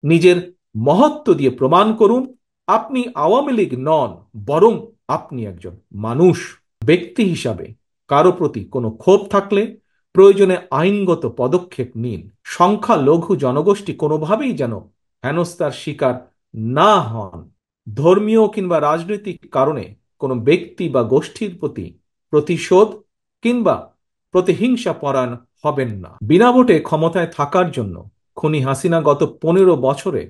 নিজের মহত্ব দিয়ে প্রমাণ করুন আপনি আওয়ামী লীগ নন, বরং আপনি একজন মানুষ। ব্যক্তি হিসাবে কারো প্রতি কোনো ক্ষোভ থাকলে প্রয়োজনে আইনগত পদক্ষেপ নিন। সংখ্যালঘু জনগোষ্ঠী কোনোভাবেই যেন হেনস্থার শিকার না হন। ধর্মীয় কিংবা রাজনৈতিক কারণে কোনো ব্যক্তি বা গোষ্ঠীর প্রতি প্রতিশোধ কিংবা প্রতিহিংসা পরায়ণ হবেন না। বিনা ভোটে ক্ষমতায় থাকার জন্য খুনি হাসিনা গত 15 বছরে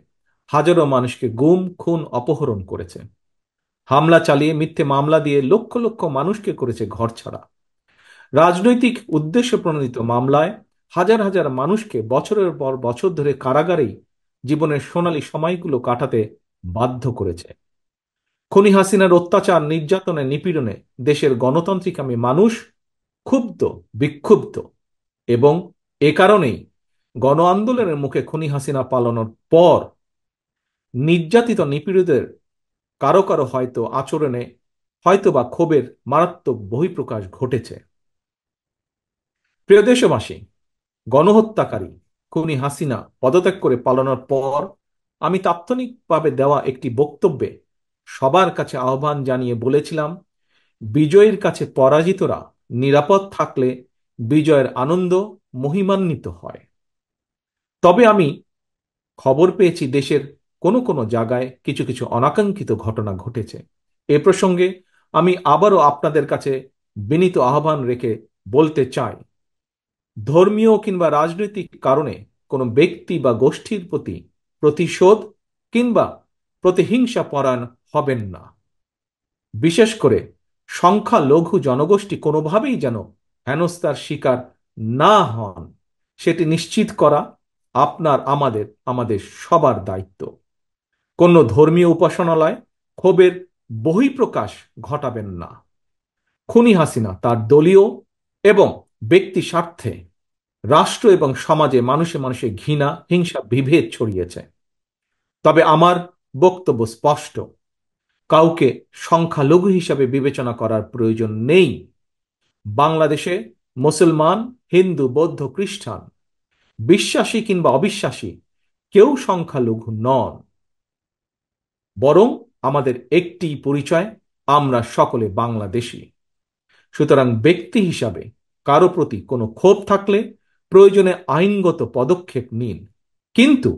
হাজারো মানুষকে গুম, খুন, অপহরণ করেছে। হামলা চালিয়ে মিথ্যে মামলা দিয়ে লক্ষ লক্ষ মানুষকে করেছে ঘরছাড়া। রাজনৈতিক উদ্দেশ্য প্রণোদিত মামলায় হাজার হাজার মানুষকে বছরের পর বছর ধরে কারাগারেই জীবনের সোনালী সময়গুলো কাটাতে বাধ্য করেছে। খুনি হাসিনার অত্যাচার, নির্যাতনে, নিপীড়নে দেশের গণতান্ত্রিকামী মানুষ ক্ষুব্ধ, বিক্ষুব্ধ এবং এ কারণেই গণ আন্দোলনের মুখে খুনি হাসিনা পালানোর পর নির্যাতিত নিপীড়িতদের কারো কারো হয়তো আচরণে হয়তো বা ক্ষোভের মারাত্মক বহিঃপ্রকাশ ঘটেছে। প্রিয় দেশবাসী, গণহত্যাকারী খুনি হাসিনা পদত্যাগ করে পালানোর পর আমি তাৎক্ষণিকভাবে দেওয়া একটি বক্তব্যে সবার কাছে আহ্বান জানিয়ে বলেছিলাম, বিজয়ের কাছে পরাজিতরা নিরাপদ থাকলে বিজয়ের আনন্দ মহিমান্বিত হয়। তবে আমি খবর পেয়েছি দেশের কোনো কোনো জায়গায় কিছু কিছু অনাকাঙ্ক্ষিত ঘটনা ঘটেছে। এ প্রসঙ্গে আমি আবারও আপনাদের কাছে বিনীত আহ্বান রেখে বলতে চাই, ধর্মীয় কিংবা রাজনৈতিক কারণে কোনো ব্যক্তি বা গোষ্ঠীর প্রতি প্রতিশোধ কিংবা প্রতিহিংসা পরায়ণ হবেন না। বিশেষ করে সংখ্যালঘু জনগোষ্ঠী কোনোভাবেই যেন হেনস্থার শিকার না হন, সেটি নিশ্চিত করা আপনার, আমাদের সবার দায়িত্ব। কোনো ধর্মীয় উপাসনালয় ক্ষোভের বহিঃপ্রকাশ ঘটাবেন না। খুনি হাসিনা তার দলীয় এবং ব্যক্তি স্বার্থে রাষ্ট্র এবং সমাজে মানুষে মানুষে ঘৃণা, হিংসা, বিভেদ ছড়িয়েছে। তবে আমার বক্তব্য স্পষ্ট, কাউকে সংখ্যালঘু হিসাবে বিবেচনা করার প্রয়োজন নেই। বাংলাদেশে মুসলমান, হিন্দু, বৌদ্ধ, খ্রিস্টান, বিশ্বাসী কিংবা অবিশ্বাসী কেউ সংখ্যালঘু নন, বরং আমাদের একটি পরিচয়, আমরা সকলে বাংলাদেশী। সুতরাং ব্যক্তি হিসাবে কারো প্রতি কোনো ক্ষোভ থাকলে প্রয়োজনে আইনগত পদক্ষেপ নিন, কিন্তু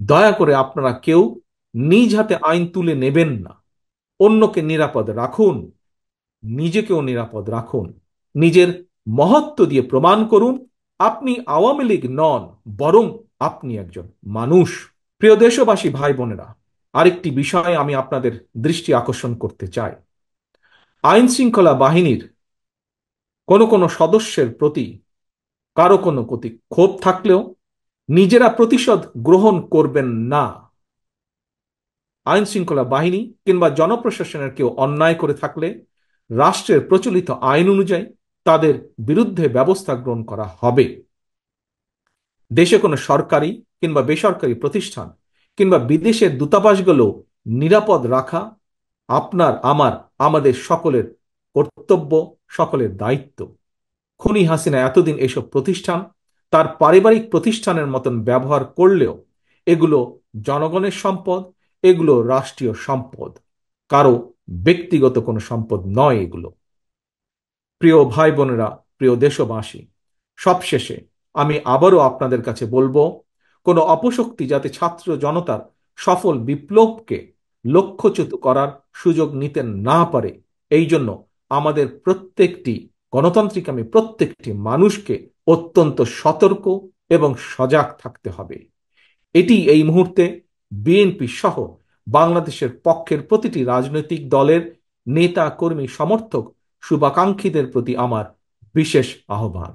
দয়া করে আপনারা কেউ নিজ হাতে আইন তুলে নেবেন না। অন্যকে নিরাপদ রাখুন, নিজেকেও নিরাপদ রাখুন। নিজের মহত্ব দিয়ে প্রমাণ করুন আপনি আওয়ামী লীগ নন, বরং আপনি একজন মানুষ। প্রিয় দেশবাসী, ভাই বোনেরা, আরেকটি বিষয়ে আমি আপনাদের দৃষ্টি আকর্ষণ করতে চাই। আইন শৃঙ্খলা বাহিনীর কোনো কোনো সদস্যের প্রতি কারো কোনো প্রতি ক্ষোভ থাকলেও নিজেরা প্রতিশোধ গ্রহণ করবেন না। আইন শৃঙ্খলা বাহিনী কিংবা জনপ্রশাসনের কেউ অন্যায় করে থাকলে রাষ্ট্রের প্রচলিত আইন অনুযায়ী তাদের বিরুদ্ধে ব্যবস্থা গ্রহণ করা হবে। দেশে কোনো সরকারি কিংবা বেসরকারি প্রতিষ্ঠান কিংবা বিদেশের দূতাবাসগুলো নিরাপদ রাখা আপনার, আমাদের সকলের কর্তব্য, সকলের দায়িত্ব। খুনি হাসিনা এতদিন এসব প্রতিষ্ঠান তার পারিবারিক প্রতিষ্ঠানের মতন ব্যবহার করলেও এগুলো জনগণের সম্পদ, এগুলো রাষ্ট্রীয় সম্পদ, কারো ব্যক্তিগত কোনো সম্পদ নয় এগুলো। প্রিয় ভাই বোনেরা, প্রিয় দেশবাসী, সবশেষে আমি আবারও আপনাদের কাছে বলবো, কোনো অপশক্তি যাতে ছাত্র জনতার সফল বিপ্লবকে লক্ষ্যচ্যুত করার সুযোগ নিতে না পারে, এই জন্য আমাদের প্রত্যেকটি মানুষকে অত্যন্ত সতর্ক এবং সজাগ থাকতে হবে। এটি এই মুহূর্তে বিএনপি সহ বাংলাদেশের পক্ষের প্রতিটি রাজনৈতিক দলের নেতা, কর্মী, সমর্থক, শুভাকাঙ্ক্ষীদের প্রতি আমার বিশেষ আহ্বান।